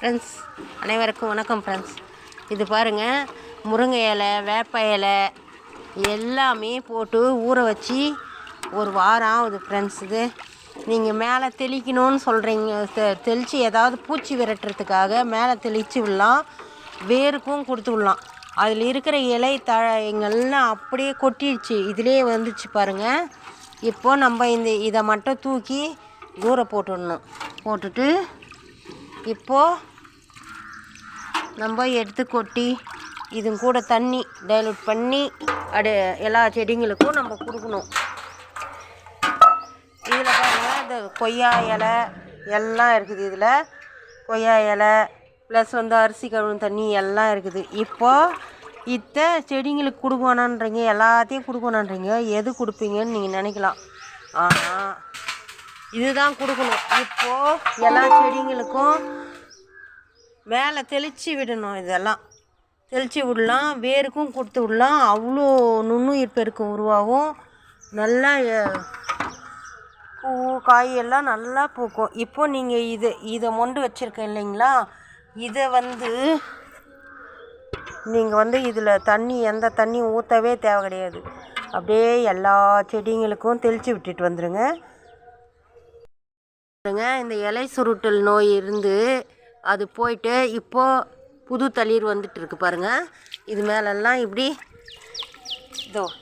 Friends, அனைவருக்கும் வணக்கம் friends. இது பாருங்கள், முருங்கை இலை, வேப்ப இலை எல்லாமே போட்டு ஊற வச்சு ஒரு வாரம் ஆகுது ஃப்ரெண்ட்ஸ். இது நீங்கள் மேலே தெளிக்கணும்னு சொல்கிறீங்க, தெளித்து ஏதாவது பூச்சி விரட்டுறதுக்காக மேலே தெளித்து விடலாம், வேருக்கும் கொடுத்து விடலாம். அதில் இருக்கிற இலை தழைங்கள்லாம் அப்படியே கொட்டிடுச்சு, இதிலே வந்துச்சு பாருங்கள். இப்போது நம்ம இதை மட்டும் தூக்கி தூர போட்டுடணும். போட்டுட்டு இப்போது நம்ம எடுத்து கொட்டி இது கூட தண்ணி டைலூட் பண்ணி எல்லா செடிங்களுக்கும் நம்ம கொடுக்கணும். இதில் பாருங்கள், இந்த கொய்யா இலை எல்லாம் இருக்குது. இதில் கொய்யா இலை ப்ளஸ் அரிசி கழுவும் தண்ணி எல்லாம் இருக்குது. இப்போது செடிங்களுக்கு கொடுக்கணுன்றீங்க, எல்லாத்தையும் கொடுக்கணுன்றீங்க, எது கொடுப்பீங்கன்னு நீங்கள் நினைக்கலாம். ஆனால் இதுதான் கொடுக்கணும். இப்போது எல்லா செடிங்களுக்கும் மேலே தெளித்து விடணும். இதெல்லாம் தெளித்து விடலாம், வேருக்கும் கொடுத்து விடலாம். அவ்வளோ நுண்ணுயிர் பெருக்கம் உருவாகும். நல்லா பூ காயெல்லாம் நல்லா பூக்கும். இப்போது நீங்கள் இதை மொண்டு வச்சுருக்கேன் இல்லைங்களா, இதை நீங்கள் இதில் எந்த தண்ணி ஊற்றவே தேவை கிடையாது. அப்படியே எல்லா செடிங்களுக்கும் தெளித்து விட்டுட்டு வந்துடுங்க. இந்த இலை சுருட்டல் நோய் இருந்து அது போயிட்டு இப்போது புது தளிர் வந்துட்டு இருக்கு பாருங்கள். இது மேலெல்லாம் இப்படி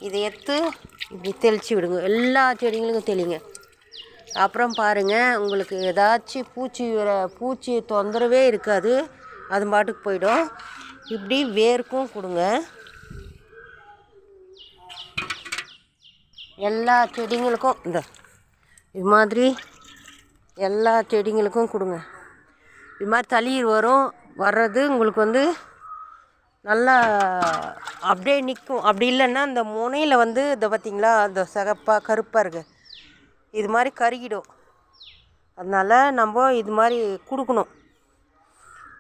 இதை எடுத்து இப்படி தெளித்து விடுங்க. எல்லா செடிங்களுக்கும் தெளிங்க. அப்புறம் பாருங்கள், உங்களுக்கு ஏதாச்சும் பூச்சி தொந்தரவே இருக்காது, அது பாட்டுக்கு போயிடும். இப்படி வேருக்கும் கொடுங்க. எல்லா செடிங்களுக்கும் இது மாதிரி எல்லா செடிங்களுக்கும் கொடுங்க. இது மாதிரி தளிர் வர்றது உங்களுக்கு நல்லா அப்படியே நிற்கும். அப்படி இல்லைன்னா அந்த முனையில் இதை பார்த்திங்களா, அந்த சிகப்பாக கருப்பாக இருக்குது, இது மாதிரி கருகிடும். அதனால் நம்ம இது மாதிரி கொடுக்கணும்.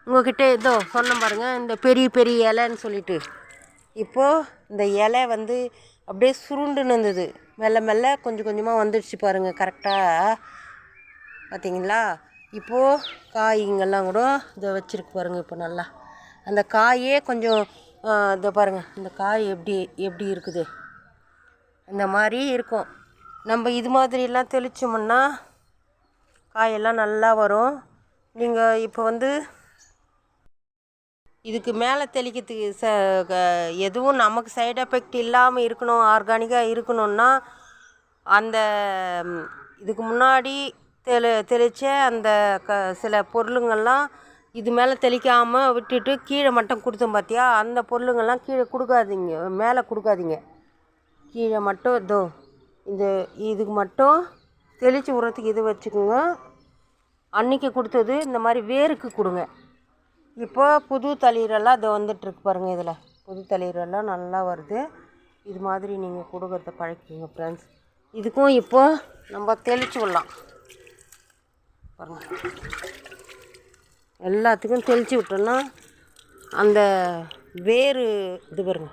உங்கள்கிட்ட சொன்ன பாருங்கள், இந்த பெரிய பெரிய இலைன்னு சொல்லிட்டு, இப்போது இந்த இலை அப்படியே சுருண்டுன்னு இருந்தது, மெல்ல மெல்ல கொஞ்சம் கொஞ்சமாக வந்துடுச்சு பாருங்கள். கரெக்டாக பார்த்திங்களா? இப்போது காய்ங்கெல்லாம் கூட இதை வச்சுருக்கு பாருங்கள். இப்போ நல்லா அந்த காயே கொஞ்சம் இதை பாருங்கள், இந்த காய் எப்படி இருக்குது, இந்த மாதிரி இருக்கும். நம்ம இது மாதிரிலாம் தெளித்தோம்னா காயெல்லாம் நல்லா வரும். நீங்கள் இப்போ இதுக்கு மேலே தெளிக்கிறதுக்கு எதுவும் நமக்கு சைடு எஃபெக்ட் இல்லாமல் இருக்கணும், ஆர்கானிக்காக இருக்கணும்னா அந்த இதுக்கு முன்னாடி தெளித்த அந்த சில பொருளுங்கள்லாம் இது மேலே தெளிக்காமல் விட்டுட்டு கீழே மட்டும் கொடுத்தோம் பார்த்தியா, அந்த பொருளுங்கள்லாம் கீழே கொடுக்காதீங்க, மேலே கொடுக்காதீங்க. கீழே மட்டும் இதுக்கு மட்டும் தெளித்து விட்றதுக்கு இது வச்சுக்கோங்க. அன்றைக்கி கொடுத்தது இந்த மாதிரி வேருக்கு கொடுங்க. இப்போ புது தளிரெல்லாம் வந்துட்டுருக்கு பாருங்கள். இதில் புது தளிரெல்லாம் நல்லா வருது. இது மாதிரி நீங்கள் கொடுக்கறத பழக்கிங்க ஃப்ரெண்ட்ஸ். இதுக்கும் இப்போது நம்ம தெளித்து விடலாம் பாருங்கள். எல்லாத்துக்கும் தெளித்து விட்டோன்னா அந்த வேறு இது பாருங்க,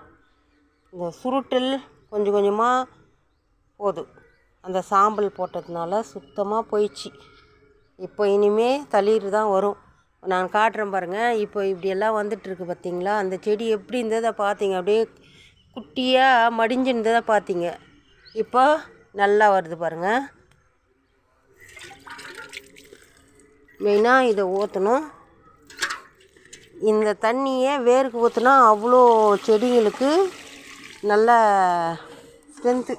இந்த சுருட்டல் கொஞ்சம் கொஞ்சமாக போதும். அந்த சாம்பல் போட்டதுனால சுத்தமாக போயிடுச்சு. இப்போ இனிமேல் தளிர் தான் வரும். நான் காட்டுறேன் பாருங்கள். இப்போ இப்படியெல்லாம் வந்துட்டுருக்கு பார்த்திங்களா. அந்த செடி எப்படி இருந்ததை பார்த்தீங்க, அப்படியே குட்டியாக மடிஞ்சிருந்ததை பார்த்தீங்க. இப்போ நல்லா வருது பாருங்கள். மெயினாக இதை ஊற்றணும். இந்த தண்ணியை வேருக்கு ஊற்றினா அவ்வளோ செடிங்களுக்கு நல்ல ஸ்ட்ரென்த்து.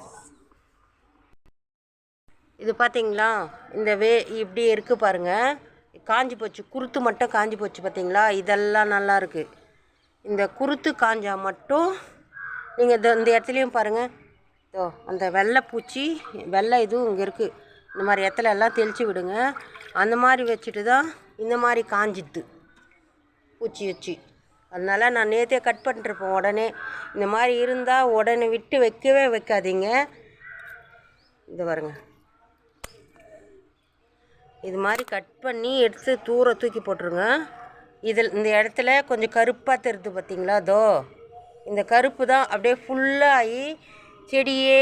இது பார்த்திங்களா, இந்த இப்படி இருக்குது பாருங்கள். காஞ்சி போச்சு, குருத்து மட்டும் காஞ்சி போச்சு பார்த்திங்களா. இதெல்லாம் நல்லா இருக்குது. இந்த குருத்து காஞ்சால் மட்டும் நீங்கள் இந்த இடத்துலையும் பாருங்கள், அந்த வெள்ளைப்பூச்சி இதுவும் இங்கே இருக்குது. இந்த மாதிரி இடத்துல எல்லாம் தெளித்து விடுங்க. அந்த மாதிரி வச்சுட்டு தான் இந்த மாதிரி காஞ்சிடுது பூச்சி வச்சு. அதனால் நான் நேற்றே கட் பண்ணிட்டுருப்பேன். உடனே இந்த மாதிரி இருந்தால் உடனே விட்டு வைக்காதீங்க. இது பாருங்க, இது மாதிரி கட் பண்ணி எடுத்து தூக்கி போட்டுருங்க. இந்த இடத்துல கொஞ்சம் கருப்பாக தெரியுது பார்த்திங்களா. இந்த கருப்பு தான் அப்படியே ஃபுல்லாகி செடியே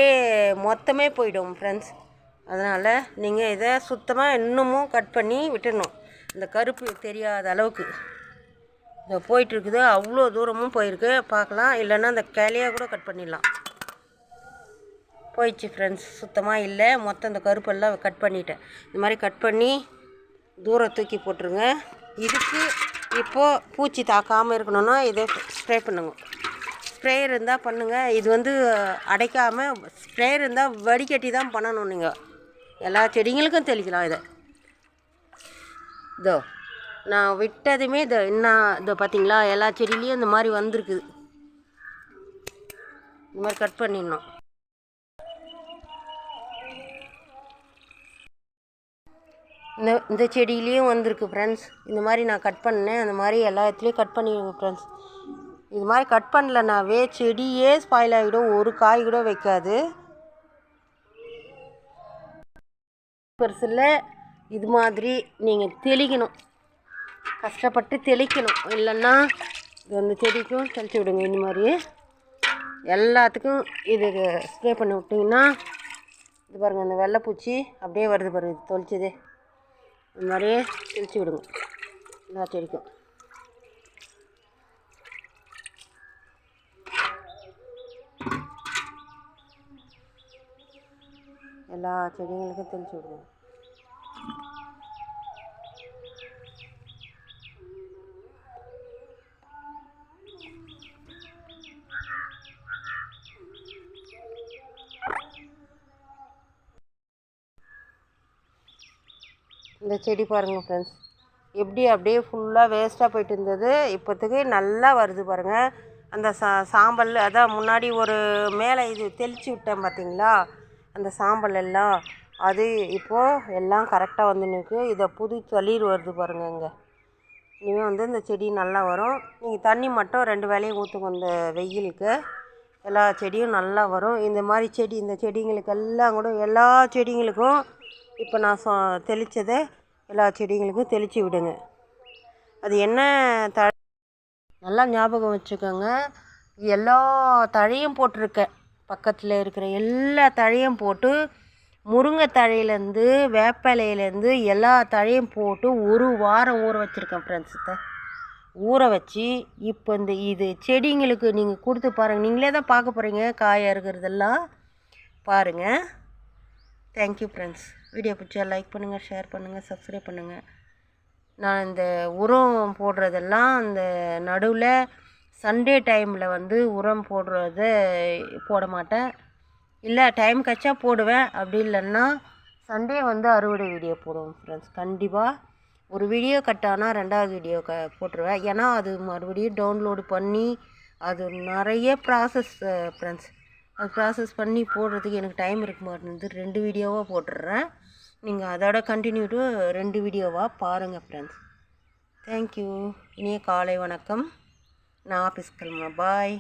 மொத்தமே போயிடும் ஃப்ரெண்ட்ஸ். அதனால் நீங்கள் இதை சுத்தமாக இன்னமும் கட் பண்ணி விட்டுடணும். இந்த கருப்பு தெரியாத அளவுக்கு இதை போயிட்டுருக்குது. அவ்வளோ தூரமும் போயிருக்கு, பார்க்கலாம். இல்லைன்னா அந்த கிளையாக கூட கட் பண்ணிடலாம். போயிடுச்சு ஃப்ரெண்ட்ஸ், சுத்தமாக இல்லை. மொத்தம் இந்த கருப்பெல்லாம் கட் பண்ணிட்டேன். இந்த மாதிரி கட் பண்ணி தூரம் தூக்கி போட்டுருங்க. இதுக்கு இப்போது பூச்சி தாக்காமல் இருக்கணும்னா இதை ஸ்ப்ரே பண்ணுங்க. ஸ்ப்ரேயர் இருந்தால் பண்ணுங்கள். இது வந்து அடைக்காமல் ஸ்ப்ரேயர் இருந்தால் வடிகட்டி தான் பண்ணணும். நீங்கள் எல்லா செடிங்களுக்கும் தெளிக்கலாம் இதை. இதோ நான் விட்டதுமே இதோ பார்த்தீங்களா, எல்லா செடியிலையும் இந்த மாதிரி வந்திருக்குது. இந்த மாதிரி கட் பண்ணிடணும். இந்த செடியிலையும் வந்திருக்கு ஃப்ரெண்ட்ஸ். இந்த மாதிரி நான் கட் பண்ணேன். அந்த மாதிரி எல்லா இடத்துலையும் கட் பண்ணிடுங்க ஃப்ரெண்ட்ஸ். இது மாதிரி கட் பண்ணலனாவே செடியே ஸ்பாயில் ஆகிடும், ஒரு காய் கூட வைக்காது. பெருசில் இது மாதிரி நீங்கள் தெளிக்கணும், கஷ்டப்பட்டு தெளிக்கணும். இல்லைன்னா இது வந்து செடிக்கும் தெளித்து விடுங்க. இந்த மாதிரி எல்லாத்துக்கும் இது ஸ்ப்ரே பண்ணி விட்டிங்கன்னா, இது பாருங்கள், இந்த வெள்ளைப்பூச்சி அப்படியே வருது பாருங்கள், இது தொளிச்சது. இந்த மாதிரியே தெளித்து விடுங்க எல்லா செடிக்கும். எல்லா செடிங்களுக்கும் தெளித்து விடுங்க. இந்த செடி பாருங்கள் ஃப்ரெண்ட்ஸ், எப்படி அப்படியே ஃபுல்லாக வேஸ்ட்டாக போயிட்டு இருந்தது, இப்போத்துக்கு நல்லா வருது பாருங்கள். அந்த சாம்பல் அதான் முன்னாடி ஒரு மேலே இது தெளித்து விட்டேன் பார்த்தீங்களா, அந்த சாம்பல் எல்லாம் அது இப்போது எல்லாம் கரெக்டாக வந்து நிற்கு. இதை புது தளிர் வருது பாருங்கள். இங்கே இனிமேல் வந்து இந்த செடி நல்லா வரும். நீங்கள் தண்ணி மட்டும் 2 வேளையும் ஊற்றுங்க. இந்த வெயிலுக்கு எல்லா செடியும் நல்லா வரும். இந்த மாதிரி செடி, இந்த செடிங்களுக்கெல்லாம் கூட எல்லா செடிங்களுக்கும் இப்போ நான் தெளித்ததை எல்லா செடிங்களுக்கும் தெளித்து விடுங்க. அது என்ன நல்லா ஞாபகம் வச்சுக்கோங்க. எல்லா தழையும் போட்டிருக்கேன், பக்கத்தில் இருக்கிற எல்லா தழையும் போட்டு, முருங்கை தழையிலேருந்து வேப்பிலையிலேருந்து எல்லா தழையும் போட்டு 1 வாரம் ஊற வச்சுருக்கேன் ஃப்ரெண்ட்ஸ். ஊற வச்சு இப்போ இது செடிங்களுக்கு நீங்கள் கொடுத்து பாருங்கள். நீங்களே தான் பார்க்க போகிறீங்க காய இருக்கிறதெல்லாம் பாருங்கள். Thank you friends. வீடியோ பிடிச்சா லைக் பண்ணுங்கள், ஷேர் பண்ணுங்கள், சப்ஸ்கிரைப் பண்ணுங்கள். நான் இந்த உரம் போடுறதெல்லாம் இந்த நடுவில் சண்டே டைமில் வந்து உரம் போடுறத போட மாட்டேன். இல்லை டைம் கச்சா போடுவேன், அப்படி இல்லைன்னா சண்டே வந்து அறுவடை வீடியோ போடுவோம் ஃப்ரெண்ட்ஸ். கண்டிப்பாக ஒரு வீடியோ கட் ஆனால் 2வது வீடியோ போட்டுருவேன். ஏன்னா அது மறுபடியும் டவுன்லோடு பண்ணி அது நிறைய ப்ராசஸ் ஃப்ரெண்ட்ஸ். அது ப்ராசஸ் பண்ணி போடுறதுக்கு எனக்கு டைம் இருக்க மாட்டேங்குது. 2 வீடியோவாக போட்டுடுறேன். நீங்கள் அதோட கண்டினியூட்டு 2 வீடியோவாக பாருங்கள் ஃப்ரெண்ட்ஸ். தேங்க்யூ. இனிய காலை வணக்கம். நான் ஆஃபீஸ் கிளம்புறேன். பாய்.